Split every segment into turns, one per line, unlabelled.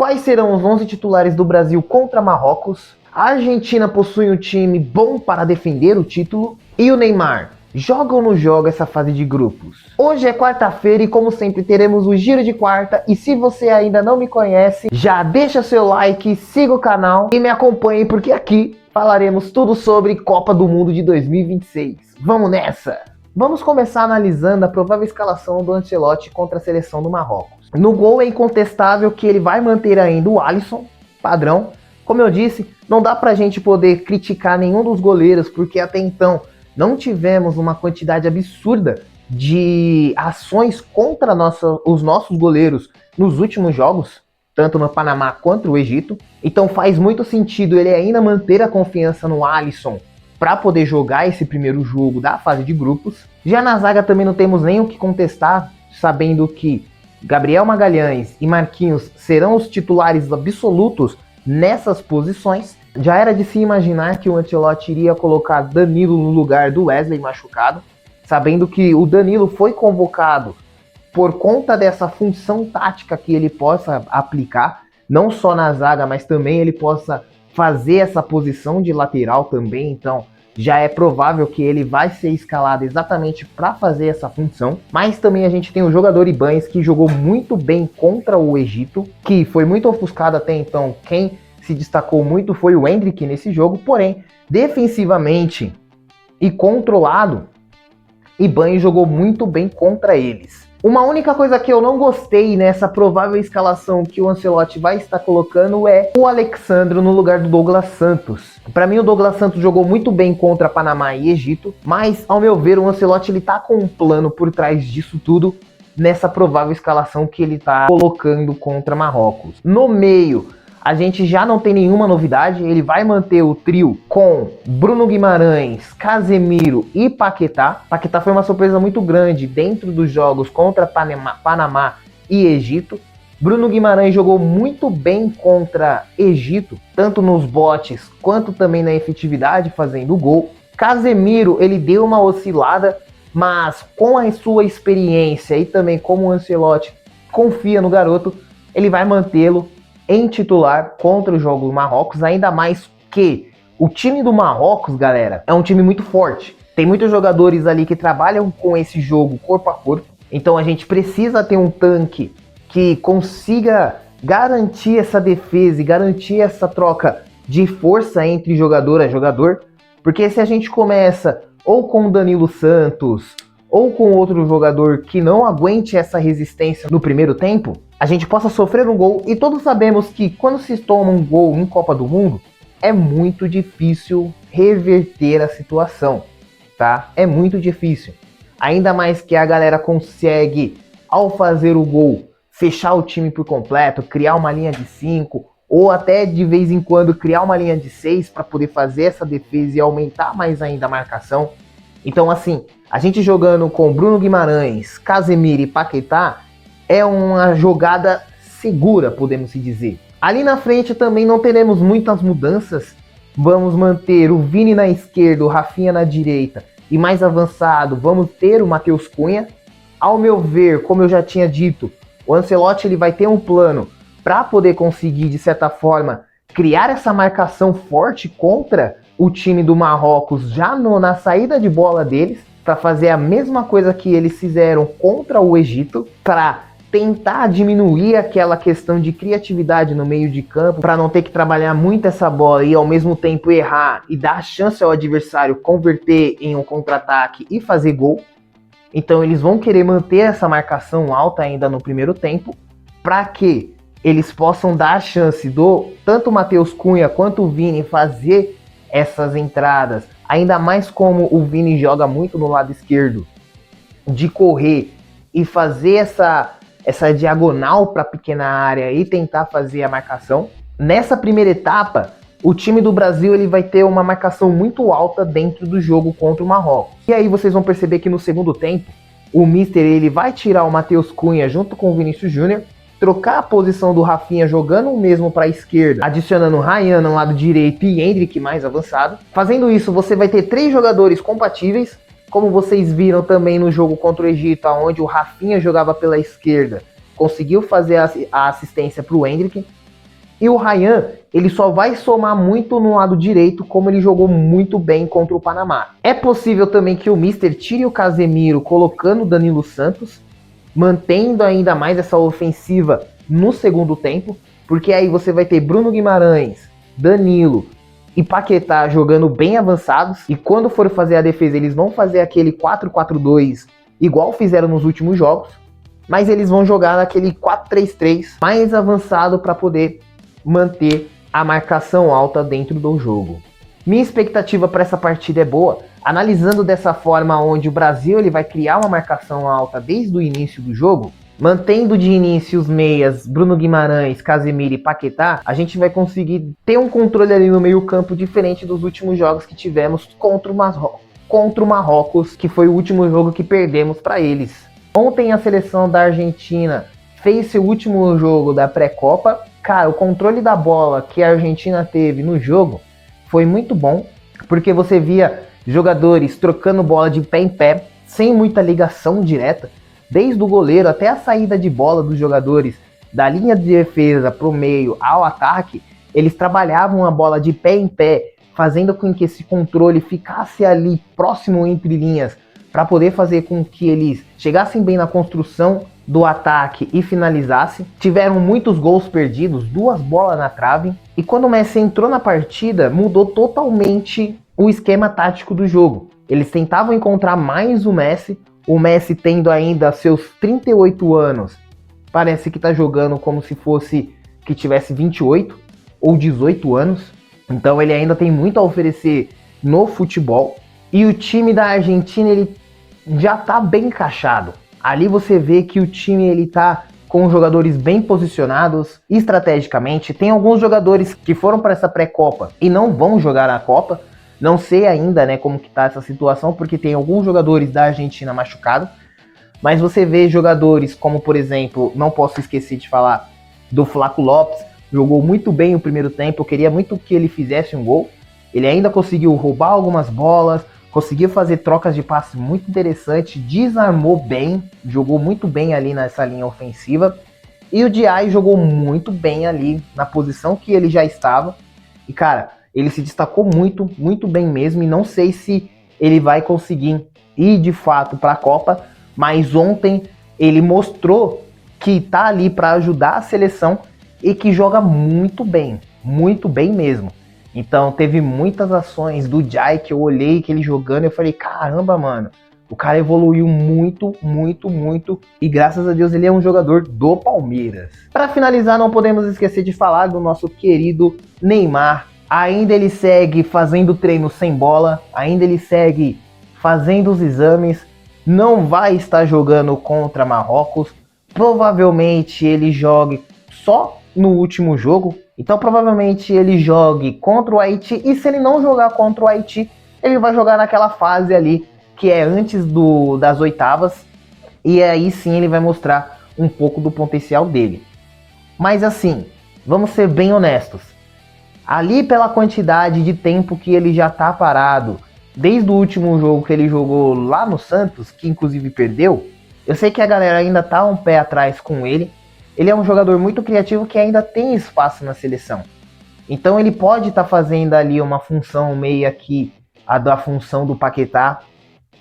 quais serão os 11 titulares do Brasil contra Marrocos? A Argentina possui um time bom para defender o título? E o Neymar, joga ou não joga essa fase de grupos? Hoje é quarta-feira e como sempre teremos o Giro de Quarta, e se você ainda não me conhece, já deixa seu like, siga o canal e me acompanhe porque aqui falaremos tudo sobre Copa do Mundo de 2026. Vamos nessa! Vamos começar analisando a provável escalação do Ancelotti contra a seleção do Marrocos. No gol é incontestável que ele vai manter ainda o Alisson, padrão. Como eu disse, não dá pra gente poder criticar nenhum dos goleiros, porque até então não tivemos uma quantidade absurda de ações contra os nossos goleiros nos últimos jogos, tanto no Panamá quanto no Egito. Então faz muito sentido ele ainda manter a confiança no Alisson para poder jogar esse primeiro jogo da fase de grupos. Já na zaga também não temos nem o que contestar, sabendo que Gabriel Magalhães e Marquinhos serão os titulares absolutos nessas posições. Já era de se imaginar que o Ancelotti iria colocar Danilo no lugar do Wesley machucado, sabendo que o Danilo foi convocado por conta dessa função tática que ele possa aplicar, não só na zaga, mas também ele possa fazer essa posição de lateral também. Então já é provável que ele vai ser escalado exatamente para fazer essa função. Mas também a gente tem o jogador Ibañez, que jogou muito bem contra o Egito, que foi muito ofuscado até então. Quem se destacou muito foi o Endrick nesse jogo, porém, defensivamente e controlado, Ibañez jogou muito bem contra eles. Uma única coisa que eu não gostei nessa provável escalação que o Ancelotti vai estar colocando é o Alex Sandro no lugar do Douglas Santos. Para mim o Douglas Santos jogou muito bem contra Panamá e Egito, mas ao meu ver o Ancelotti ele tá com um plano por trás disso tudo nessa provável escalação que ele tá colocando contra Marrocos. No meio, a gente já não tem nenhuma novidade, ele vai manter o trio com Bruno Guimarães, Casemiro e Paquetá. Paquetá foi uma surpresa muito grande dentro dos jogos contra Panamá e Egito. Bruno Guimarães jogou muito bem contra Egito, tanto nos botes quanto também na efetividade fazendo gol. Casemiro, ele deu uma oscilada, mas com a sua experiência e também como o Ancelotti confia no garoto, ele vai mantê-lo em titular contra o jogo do Marrocos, ainda mais que o time do Marrocos, galera, é um time muito forte. Tem muitos jogadores ali que trabalham com esse jogo corpo a corpo, então a gente precisa ter um tanque que consiga garantir essa defesa e garantir essa troca de força entre jogador a jogador, porque se a gente começa ou com o Danilo Santos ou com outro jogador que não aguente essa resistência no primeiro tempo, a gente possa sofrer um gol. E todos sabemos que quando se toma um gol em Copa do Mundo, é muito difícil reverter a situação, tá? É muito difícil. Ainda mais que a galera consegue, ao fazer o gol, fechar o time por completo, criar uma linha de 5, ou até de vez em quando criar uma linha de 6 para poder fazer essa defesa e aumentar mais ainda a marcação. Então assim, a gente jogando com Bruno Guimarães, Casemiro e Paquetá é uma jogada segura, podemos se dizer. Ali na frente também não teremos muitas mudanças. Vamos manter o Vini na esquerda, o Rafinha na direita e mais avançado vamos ter o Matheus Cunha. Ao meu ver, como eu já tinha dito, o Ancelotti ele vai ter um plano para poder conseguir, de certa forma, criar essa marcação forte contra o time do Marrocos já na saída de bola deles, para fazer a mesma coisa que eles fizeram contra o Egito, para tentar diminuir aquela questão de criatividade no meio de campo, para não ter que trabalhar muito essa bola e ao mesmo tempo errar e dar chance ao adversário converter em um contra-ataque e fazer gol. Então eles vão querer manter essa marcação alta ainda no primeiro tempo, para que eles possam dar a chance do tanto o Matheus Cunha quanto o Vini fazer essas entradas, ainda mais como o Vini joga muito no lado esquerdo, de correr e fazer essa diagonal para a pequena área e tentar fazer a marcação. Nessa primeira etapa, o time do Brasil ele vai ter uma marcação muito alta dentro do jogo contra o Marrocos. E aí vocês vão perceber que no segundo tempo, o Mister ele vai tirar o Matheus Cunha junto com o Vinícius Júnior, trocar a posição do Rafinha jogando o mesmo para a esquerda, adicionando Ryan no lado direito e Endrick mais avançado. Fazendo isso, você vai ter 3 jogadores compatíveis, como vocês viram também no jogo contra o Egito, onde o Rafinha jogava pela esquerda, conseguiu fazer a assistência para o Endrick. E o Ryan, ele só vai somar muito no lado direito, como ele jogou muito bem contra o Panamá. É possível também que o Mister tire o Casemiro, colocando o Danilo Santos, mantendo ainda mais essa ofensiva no segundo tempo, porque aí você vai ter Bruno Guimarães, Danilo e Paquetá jogando bem avançados, e quando for fazer a defesa eles vão fazer aquele 4-4-2 igual fizeram nos últimos jogos, mas eles vão jogar naquele 4-3-3 mais avançado para poder manter a marcação alta dentro do jogo. Minha expectativa para essa partida é boa, analisando dessa forma onde o Brasil ele vai criar uma marcação alta desde o início do jogo, mantendo de início os meias Bruno Guimarães, Casemiro e Paquetá, a gente vai conseguir ter um controle ali no meio campo diferente dos últimos jogos que tivemos contra o Marrocos, que foi o último jogo que perdemos para eles. Ontem a seleção da Argentina fez seu último jogo da pré-copa. Cara, o controle da bola que a Argentina teve no jogo foi muito bom, porque você via jogadores trocando bola de pé em pé, sem muita ligação direta, desde o goleiro até a saída de bola dos jogadores da linha de defesa para o meio ao ataque, eles trabalhavam a bola de pé em pé, fazendo com que esse controle ficasse ali próximo entre linhas, para poder fazer com que eles chegassem bem na construção do ataque e finalizassem. Tiveram muitos gols perdidos, 2 bolas na trave, e quando o Messi entrou na partida, mudou totalmente o esquema tático do jogo. Eles tentavam encontrar mais o Messi tendo ainda seus 38 anos, parece que tá jogando como se fosse que tivesse 28 ou 18 anos, então ele ainda tem muito a oferecer no futebol, e o time da Argentina ele já tá bem encaixado. Ali você vê que o time ele tá com jogadores bem posicionados estrategicamente. Tem alguns jogadores que foram para essa pré-copa e não vão jogar na Copa. Não sei ainda, né, como que tá essa situação, porque tem alguns jogadores da Argentina machucados. Mas você vê jogadores como, por exemplo, não posso esquecer de falar do Flaco Lopes. Jogou muito bem o primeiro tempo. Eu queria muito que ele fizesse um gol. Ele ainda conseguiu roubar algumas bolas, conseguiu fazer trocas de passe muito interessantes, desarmou bem, jogou muito bem ali nessa linha ofensiva. E o Diaye jogou muito bem ali na posição que ele já estava. E cara, ele se destacou muito, muito bem mesmo. E não sei se ele vai conseguir ir de fato para a Copa, mas ontem ele mostrou que tá ali para ajudar a seleção e que joga muito bem mesmo. Então teve muitas ações do Diaye que eu olhei que ele jogando e eu falei, caramba, mano, o cara evoluiu muito, muito, muito, e graças a Deus ele é um jogador do Palmeiras. Para finalizar, não podemos esquecer de falar do nosso querido Neymar. Ainda ele segue fazendo treino sem bola, ainda ele segue fazendo os exames, não vai estar jogando contra Marrocos, provavelmente ele jogue só no último jogo. Então provavelmente ele jogue contra o Haiti, e se ele não jogar contra o Haiti, ele vai jogar naquela fase ali que é antes das oitavas, e aí sim ele vai mostrar um pouco do potencial dele. Mas assim, vamos ser bem honestos, ali pela quantidade de tempo que ele já tá parado, desde o último jogo que ele jogou lá no Santos, que inclusive perdeu, eu sei que a galera ainda tá um pé atrás com ele. Ele é um jogador muito criativo que ainda tem espaço na seleção. Então ele pode estar fazendo ali uma função meio que a da função do Paquetá.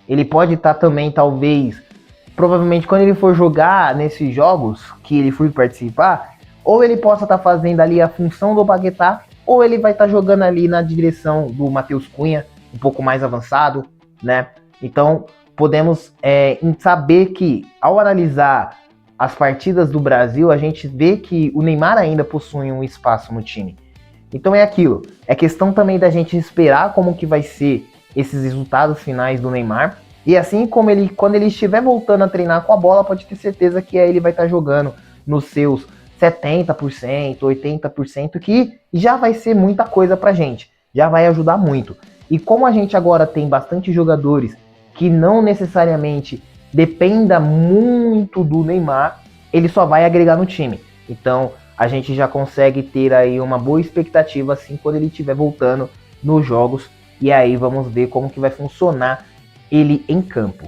Ele pode estar também, talvez, provavelmente quando ele for jogar nesses jogos que ele for participar, ou ele possa estar fazendo ali a função do Paquetá, ou ele vai estar jogando ali na direção do Matheus Cunha, um pouco mais avançado, né? Então podemos saber que ao analisar as partidas do Brasil, a gente vê que o Neymar ainda possui um espaço no time. Então é aquilo, é questão também da gente esperar como que vai ser esses resultados finais do Neymar. E assim como quando ele estiver voltando a treinar com a bola, pode ter certeza que aí ele vai estar jogando nos seus 70%, 80%, que já vai ser muita coisa pra gente, já vai ajudar muito. E como a gente agora tem bastante jogadores que não necessariamente dependa muito do Neymar, ele só vai agregar no time. Então a gente já consegue ter aí uma boa expectativa assim quando ele estiver voltando nos jogos, e aí vamos ver como que vai funcionar ele em campo.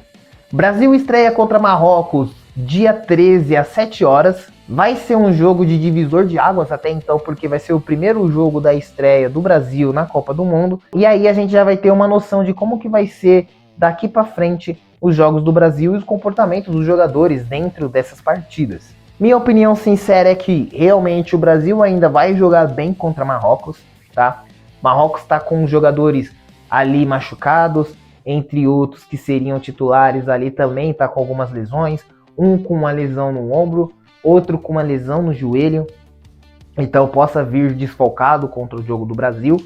Brasil estreia contra Marrocos dia 13 às 7 horas. Vai ser um jogo de divisor de águas até então, porque vai ser o primeiro jogo da estreia do Brasil na Copa do Mundo. E aí a gente já vai ter uma noção de como que vai ser daqui para frente os jogos do Brasil e os comportamentos dos jogadores dentro dessas partidas. Minha opinião sincera é que realmente o Brasil ainda vai jogar bem contra Marrocos, tá? Marrocos está com jogadores ali machucados, entre outros que seriam titulares ali também está com algumas lesões, um com uma lesão no ombro, outro com uma lesão no joelho, então possa vir desfalcado contra o jogo do Brasil.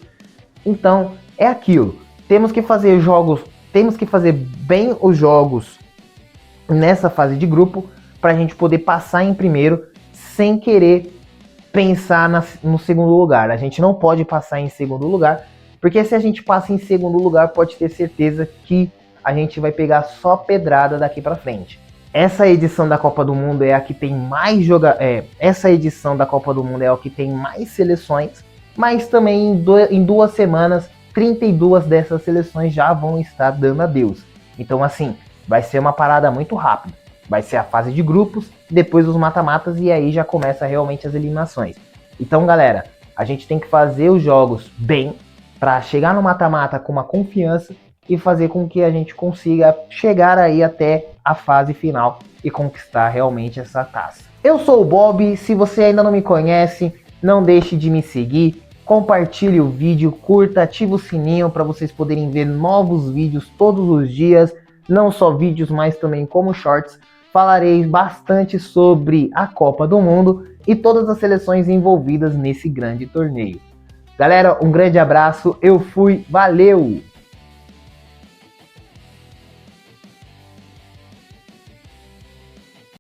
Então é aquilo, temos que fazer bem os jogos nessa fase de grupo para a gente poder passar em primeiro sem querer pensar no segundo lugar. A gente não pode passar em segundo lugar, porque se a gente passa em segundo lugar, pode ter certeza que a gente vai pegar só pedrada daqui para frente. Essa edição da Copa do Mundo é a que tem mais essa edição da Copa do Mundo é a que tem mais seleções, mas também em 2 semanas, 32 dessas seleções já vão estar dando adeus. Então assim, vai ser uma parada muito rápida. Vai ser a fase de grupos, depois os mata-matas e aí já começa realmente as eliminações. Então galera, a gente tem que fazer os jogos bem para chegar no mata-mata com uma confiança e fazer com que a gente consiga chegar aí até a fase final e conquistar realmente essa taça. Eu sou o Bob, se você ainda não me conhece, não deixe de me seguir, compartilhe o vídeo, curta, ative o sininho para vocês poderem ver novos vídeos todos os dias, não só vídeos, mas também como shorts. Falarei bastante sobre a Copa do Mundo e todas as seleções envolvidas nesse grande torneio. Galera, um grande abraço, eu fui, valeu!